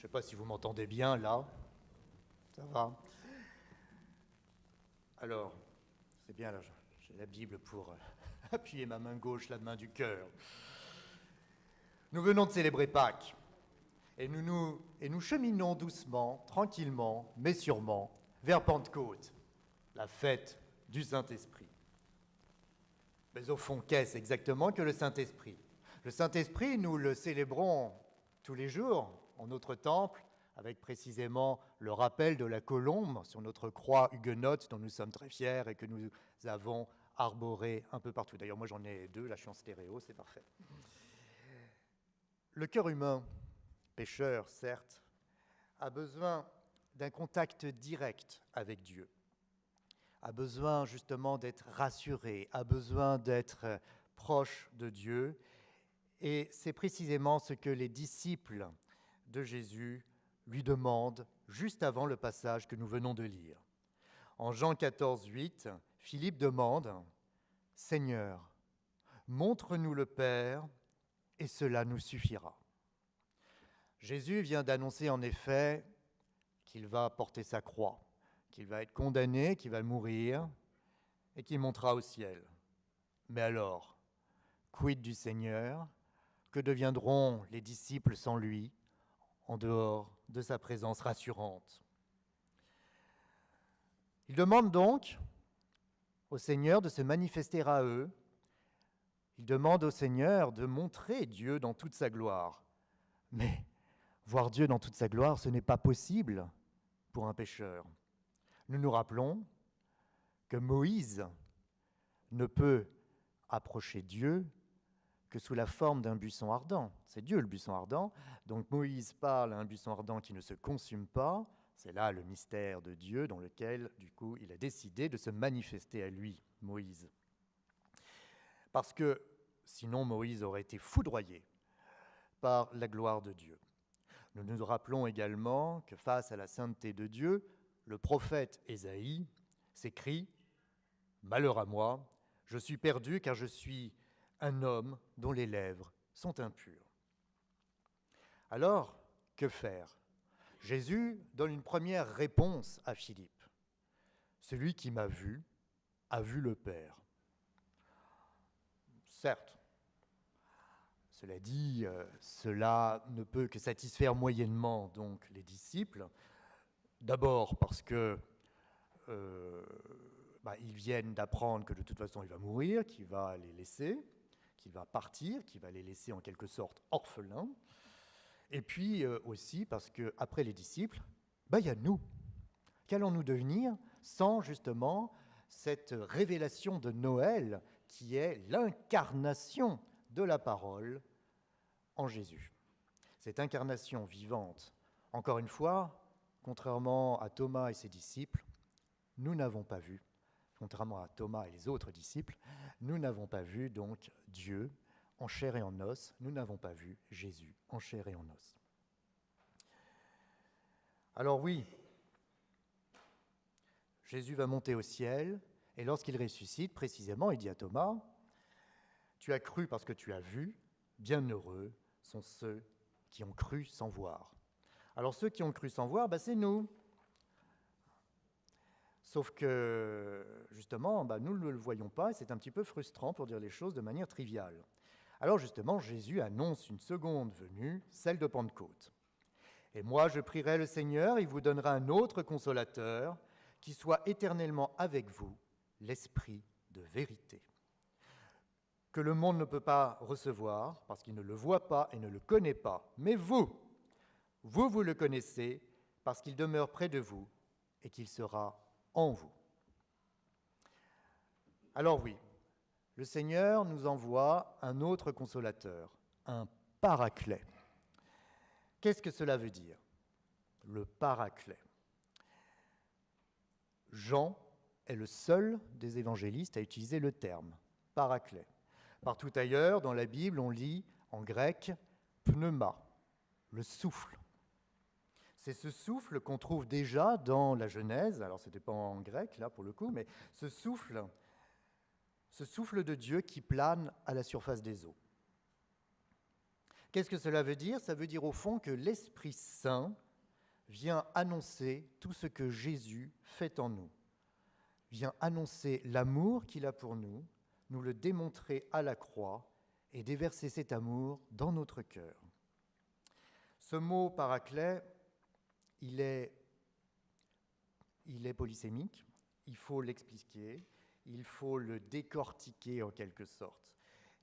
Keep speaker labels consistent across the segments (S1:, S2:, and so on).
S1: sais pas si vous m'entendez bien là. Ça va? Alors, c'est bien là, j'ai la Bible pour appuyer ma main gauche, la main du cœur. Nous venons de célébrer Pâques et nous cheminons doucement, tranquillement, mais sûrement, vers Pentecôte, la fête du Saint-Esprit. Mais au fond, qu'est-ce exactement que le Saint-Esprit? Le Saint-Esprit, nous le célébrons tous les jours en notre temple, avec précisément le rappel de la colombe sur notre croix huguenote dont nous sommes très fiers et que nous avons arboré un peu partout. D'ailleurs, moi j'en ai deux, là je suis en stéréo, c'est parfait. Le cœur humain, pécheur certes, a besoin d'un contact direct avec Dieu, a besoin justement d'être rassuré, a besoin d'être proche de Dieu. Et c'est précisément ce que les disciples de Jésus lui demandent juste avant le passage que nous venons de lire. En Jean 14, 8, Philippe demande « Seigneur, montre-nous le Père, et cela nous suffira. » Jésus vient d'annoncer en effet qu'il va porter sa croix, qu'il va être condamné, qu'il va mourir et qu'il montera au ciel. Mais alors, quid du Seigneur? Que deviendront les disciples sans lui, en dehors de sa présence rassurante? Ils demandent donc au Seigneur de se manifester à eux. Ils demandent au Seigneur de montrer Dieu dans toute sa gloire. Mais voir Dieu dans toute sa gloire, ce n'est pas possible pour un pécheur. Nous nous rappelons que Moïse ne peut approcher Dieu que sous la forme d'un buisson ardent. C'est Dieu le buisson ardent. Donc Moïse parle à un buisson ardent qui ne se consume pas. C'est là le mystère de Dieu dans lequel, du coup, il a décidé de se manifester à lui, Moïse. Parce que sinon Moïse aurait été foudroyé par la gloire de Dieu. Nous nous rappelons également que face à la sainteté de Dieu, le prophète Ésaïe s'écrie « Malheur à moi, je suis perdu car je suis un homme dont les lèvres sont impures. » Alors, que faire? Jésus donne une première réponse à Philippe. « Celui qui m'a vu a vu le Père. » Certes, cela dit, cela ne peut que satisfaire moyennement donc les disciples. D'abord parce que ils viennent d'apprendre que de toute façon il va mourir, qu'il va les laisser, qu'il va partir, qu'il va les laisser en quelque sorte orphelins. Et puis aussi parce qu'après les disciples, il y a nous. Qu'allons-nous devenir sans justement cette révélation de Noël qui est l'incarnation de la parole en Jésus? Cette incarnation vivante, encore une fois, contrairement à Thomas et ses disciples, nous n'avons pas vu, contrairement à Thomas et les autres disciples, nous n'avons pas vu donc Dieu en chair et en os, nous n'avons pas vu Jésus en chair et en os. Alors oui, Jésus va monter au ciel, et lorsqu'il ressuscite, précisément, il dit à Thomas, « Tu as cru parce que tu as vu, bienheureux sont ceux qui ont cru sans voir. » Alors ceux qui ont cru sans voir, c'est nous. Sauf que, justement, nous ne le voyons pas, et c'est un petit peu frustrant pour dire les choses de manière triviale. Alors justement, Jésus annonce une seconde venue, celle de Pentecôte. « Et moi, je prierai le Seigneur, il vous donnera un autre consolateur, qui soit éternellement avec vous, l'Esprit de vérité, que le monde ne peut pas recevoir, parce qu'il ne le voit pas et ne le connaît pas. Mais vous le connaissez, parce qu'il demeure près de vous et qu'il sera en vous. » Alors oui, le Seigneur nous envoie un autre consolateur, un paraclet. Qu'est-ce que cela veut dire, le paraclet? Jean est le seul des évangélistes à utiliser le terme paraclet. Partout ailleurs, dans la Bible, on lit en grec pneuma, le souffle. C'est ce souffle qu'on trouve déjà dans la Genèse, alors ce n'était pas en grec là pour le coup, mais ce souffle de Dieu qui plane à la surface des eaux. Qu'est-ce que cela veut dire? Ça veut dire au fond que l'Esprit Saint vient annoncer tout ce que Jésus fait en nous, vient annoncer l'amour qu'il a pour nous, nous le démontrer à la croix et déverser cet amour dans notre cœur. Ce mot paraclet, il est polysémique, il faut l'expliquer, il faut le décortiquer en quelque sorte.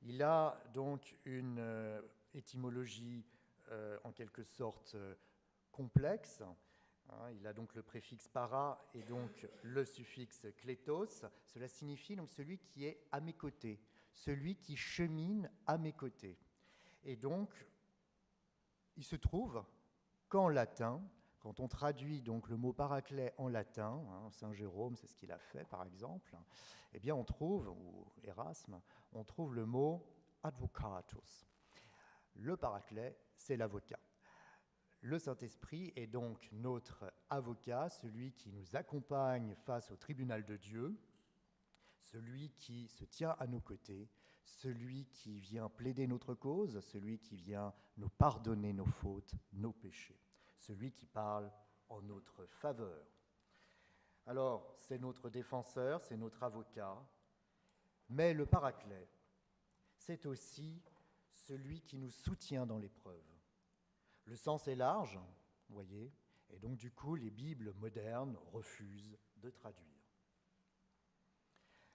S1: Il a donc une étymologie en quelque sorte complexe. Il a donc le préfixe para et donc le suffixe klétos. Cela signifie donc celui qui est à mes côtés, celui qui chemine à mes côtés. Et donc, il se trouve qu'en latin, quand on traduit donc le mot paraclet en latin, Saint Jérôme, c'est ce qu'il a fait par exemple, eh bien on trouve, ou Erasme, on trouve le mot advocatus. Le paraclet, c'est l'avocat. Le Saint-Esprit est donc notre avocat, celui qui nous accompagne face au tribunal de Dieu, celui qui se tient à nos côtés, celui qui vient plaider notre cause, celui qui vient nous pardonner nos fautes, nos péchés, celui qui parle en notre faveur. Alors, c'est notre défenseur, c'est notre avocat, mais le paraclet, c'est aussi celui qui nous soutient dans l'épreuve. Le sens est large, vous voyez, et donc du coup, les Bibles modernes refusent de traduire.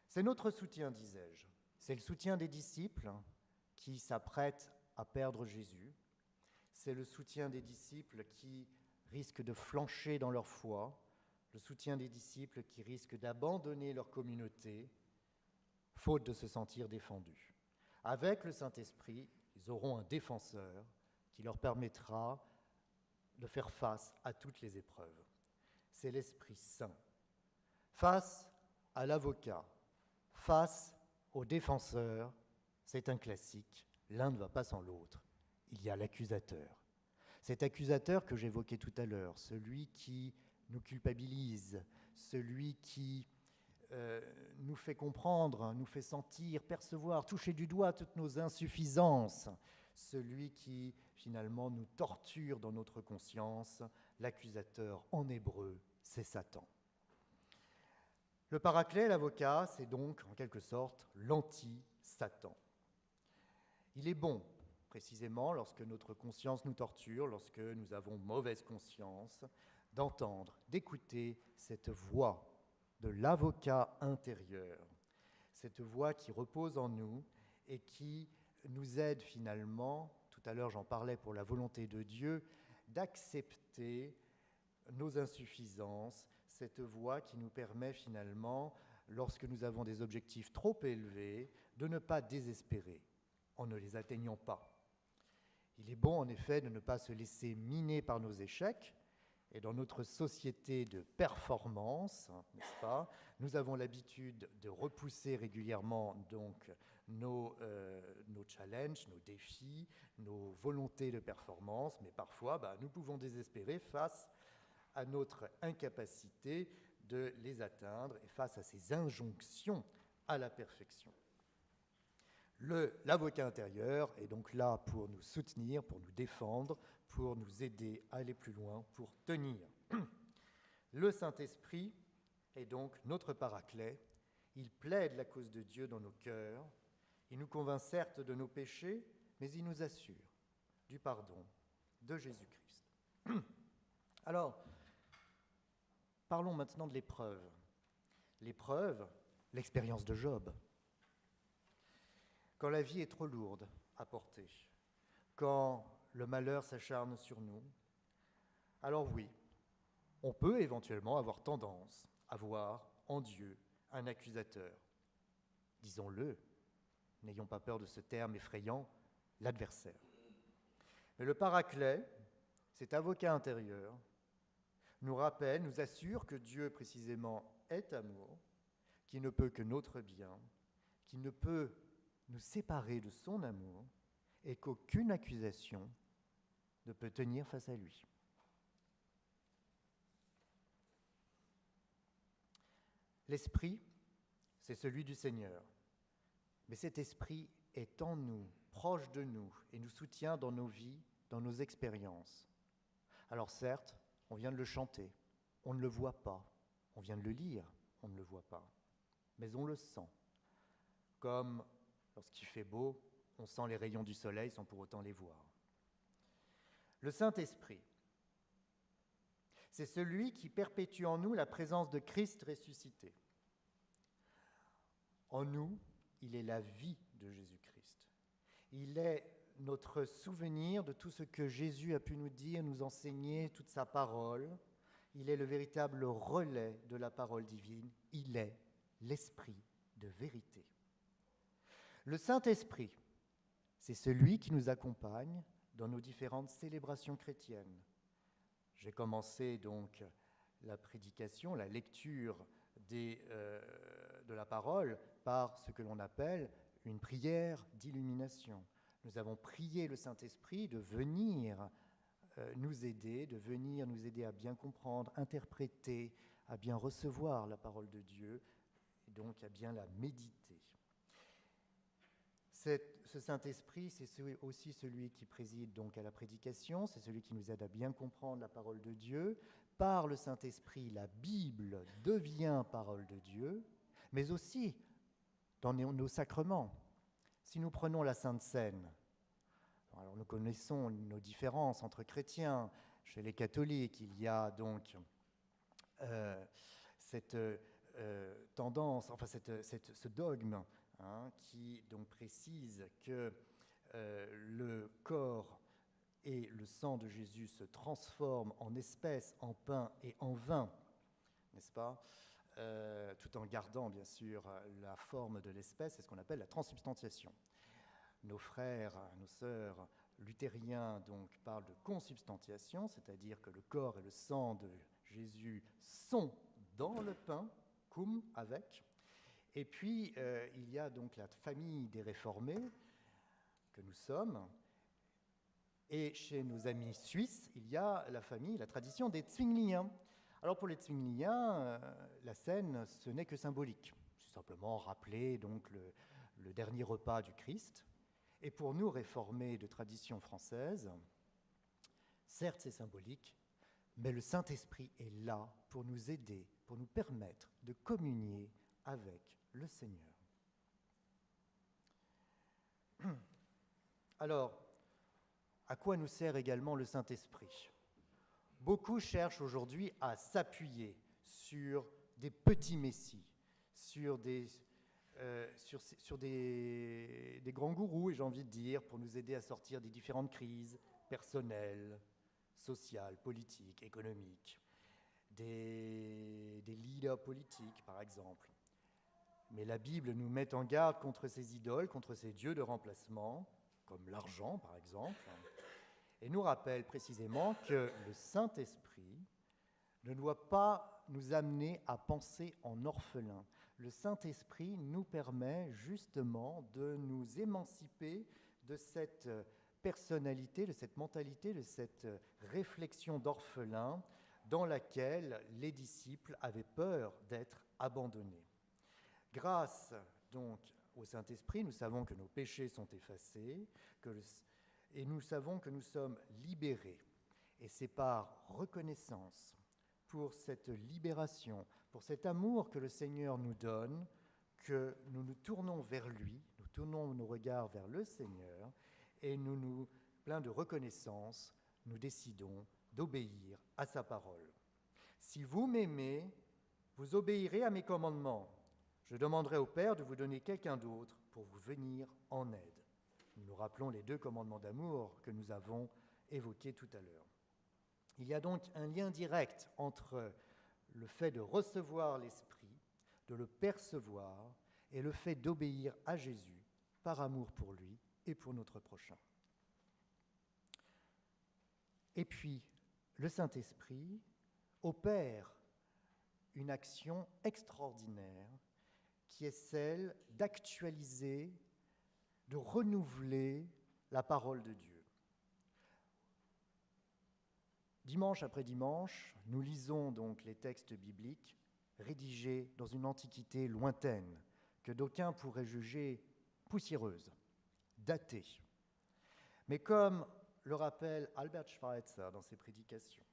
S1: C'est notre soutien, disais-je. C'est le soutien des disciples qui s'apprêtent à perdre Jésus. C'est le soutien des disciples qui risquent de flancher dans leur foi, le soutien des disciples qui risquent d'abandonner leur communauté, faute de se sentir défendus. Avec le Saint-Esprit, ils auront un défenseur qui leur permettra de faire face à toutes les épreuves. C'est l'Esprit Saint. Face à l'avocat, face au défenseur, c'est un classique, l'un ne va pas sans l'autre. Il y a l'accusateur. Cet accusateur que j'évoquais tout à l'heure, celui qui nous culpabilise, celui qui nous fait comprendre, nous fait sentir, percevoir, toucher du doigt toutes nos insuffisances, celui qui finalement nous torture dans notre conscience, l'accusateur en hébreu, c'est Satan. Le paraclet, l'avocat, c'est donc en quelque sorte l'anti-Satan. Il est bon, précisément, lorsque notre conscience nous torture, lorsque nous avons mauvaise conscience, d'entendre, d'écouter cette voix de l'avocat intérieur, cette voix qui repose en nous et qui nous aide finalement, tout à l'heure j'en parlais pour la volonté de Dieu, d'accepter nos insuffisances, cette voie qui nous permet finalement, lorsque nous avons des objectifs trop élevés, de ne pas désespérer en ne les atteignant pas. Il est bon en effet de ne pas se laisser miner par nos échecs, et dans notre société de performance, n'est-ce pas, nous avons l'habitude de repousser régulièrement donc nos challenges, nos défis, nos volontés de performance, mais parfois nous pouvons désespérer face à notre incapacité de les atteindre et face à ces injonctions à la perfection. L'avocat intérieur est donc là pour nous soutenir, pour nous défendre, pour nous aider à aller plus loin, pour tenir. Le Saint-Esprit est donc notre paraclet. Il plaide la cause de Dieu dans nos cœurs. Il nous convainc certes de nos péchés, mais il nous assure du pardon de Jésus-Christ. Alors, parlons maintenant de l'épreuve. L'épreuve, l'expérience de Job. Quand la vie est trop lourde à porter, quand le malheur s'acharne sur nous, alors oui, on peut éventuellement avoir tendance à voir en Dieu un accusateur. Disons-le, n'ayons pas peur de ce terme effrayant, l'adversaire. Mais le paraclet, cet avocat intérieur, nous rappelle, nous assure que Dieu précisément est amour, qui ne peut que notre bien, qui ne peut nous séparer de son amour et qu'aucune accusation ne peut tenir face à lui. L'esprit, c'est celui du Seigneur, mais cet esprit est en nous proche de nous et nous soutient dans nos vies, dans nos expériences. Alors certes, on vient de le chanter, on ne le voit pas. On vient de le lire, on ne le voit pas. Mais on le sent. Comme lorsqu'il fait beau, on sent les rayons du soleil sans pour autant les voir. Le Saint-Esprit, c'est celui qui perpétue en nous la présence de Christ ressuscité. En nous, il est la vie de Jésus-Christ. Il est notre souvenir de tout ce que Jésus a pu nous dire, nous enseigner, toute sa parole. Il est le véritable relais de la parole divine. Il est l'Esprit de vérité. Le Saint-Esprit, c'est celui qui nous accompagne dans nos différentes célébrations chrétiennes. J'ai commencé donc la prédication, la lecture de la parole par ce que l'on appelle une prière d'illumination. Nous avons prié le Saint-Esprit de venir nous aider à bien comprendre, interpréter, à bien recevoir la parole de Dieu, et donc à bien la méditer. Ce Saint-Esprit, c'est aussi celui qui préside donc à la prédication, c'est celui qui nous aide à bien comprendre la parole de Dieu. Par le Saint-Esprit, la Bible devient parole de Dieu, mais aussi dans nos sacrements. Si nous prenons la Sainte Seine, alors nous connaissons nos différences entre chrétiens. Chez les catholiques, il y a donc cette tendance, enfin ce dogme qui donc précise que le corps et le sang de Jésus se transforment en espèces, en pain et en vin, n'est-ce pas ? Tout en gardant bien sûr la forme de l'espèce, c'est ce qu'on appelle la transsubstantiation. Nos frères, nos sœurs luthériens donc parlent de consubstantiation, c'est-à-dire que le corps et le sang de Jésus sont dans le pain, cum, avec. Et puis, il y a donc la famille des réformés que nous sommes. Et chez nos amis suisses, il y a la tradition des Zwingliens. Alors pour les Zwingliens, la Seine, ce n'est que symbolique. C'est simplement rappeler donc le dernier repas du Christ. Et pour nous, réformés de tradition française, certes c'est symbolique, mais le Saint-Esprit est là pour nous aider, pour nous permettre de communier avec le Seigneur. Alors, à quoi nous sert également le Saint-Esprit ? Beaucoup cherchent aujourd'hui à s'appuyer sur des petits messies, sur des grands gourous, et j'ai envie de dire, pour nous aider à sortir des différentes crises personnelles, sociales, politiques, économiques, des leaders politiques, par exemple. Mais la Bible nous met en garde contre ces idoles, contre ces dieux de remplacement, comme l'argent, par exemple, et nous rappelle précisément que le Saint-Esprit ne doit pas nous amener à penser en orphelin. Le Saint-Esprit nous permet justement de nous émanciper de cette personnalité, de cette mentalité, de cette réflexion d'orphelin dans laquelle les disciples avaient peur d'être abandonnés. Grâce donc au Saint-Esprit, nous savons que nos péchés sont effacés et nous savons que nous sommes libérés. Et c'est par reconnaissance pour cette libération, pour cet amour que le Seigneur nous donne, que nous nous tournons vers lui, nous tournons nos regards vers le Seigneur, et nous, pleins de reconnaissance, nous décidons d'obéir à sa parole. Si vous m'aimez, vous obéirez à mes commandements. Je demanderai au Père de vous donner quelqu'un d'autre pour vous venir en aide. Nous nous rappelons les 2 commandements d'amour que nous avons évoqués tout à l'heure. Il y a donc un lien direct entre le fait de recevoir l'Esprit, de le percevoir, et le fait d'obéir à Jésus par amour pour lui et pour notre prochain. Et puis, le Saint-Esprit opère une action extraordinaire qui est celle d'actualiser, de renouveler la parole de Dieu. Dimanche après dimanche, nous lisons donc les textes bibliques rédigés dans une antiquité lointaine que d'aucuns pourraient juger poussiéreuse, daté. Mais comme le rappelle Albert Schweitzer dans ses prédications,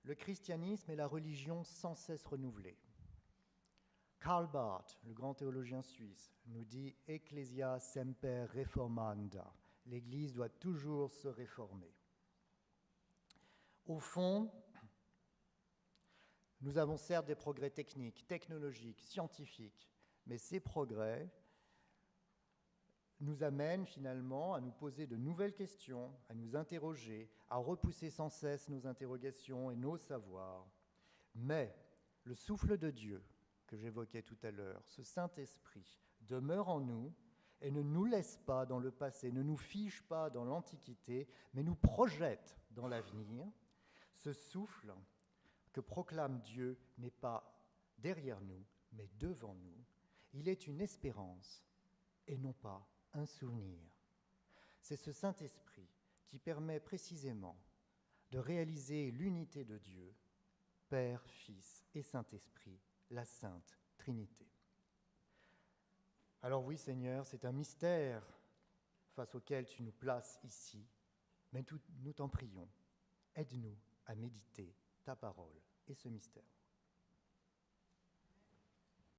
S1: le christianisme est la religion sans cesse renouvelée. Karl Barth, le grand théologien suisse, nous dit « Ecclesia semper reformanda », l'Église doit toujours se réformer. Au fond, nous avons certes des progrès techniques, technologiques, scientifiques, mais ces progrès nous amènent finalement à nous poser de nouvelles questions, à nous interroger, à repousser sans cesse nos interrogations et nos savoirs. Mais le souffle de Dieu que j'évoquais tout à l'heure, ce Saint-Esprit, demeure en nous et ne nous laisse pas dans le passé, ne nous fige pas dans l'Antiquité, mais nous projette dans l'avenir. Ce souffle que proclame Dieu n'est pas derrière nous, mais devant nous. Il est une espérance et non pas un souvenir. C'est ce Saint-Esprit qui permet précisément de réaliser l'unité de Dieu, Père, Fils et Saint-Esprit, la Sainte Trinité. Alors oui, Seigneur, c'est un mystère face auquel tu nous places ici, mais nous t'en prions. Aide-nous à méditer ta parole et ce mystère.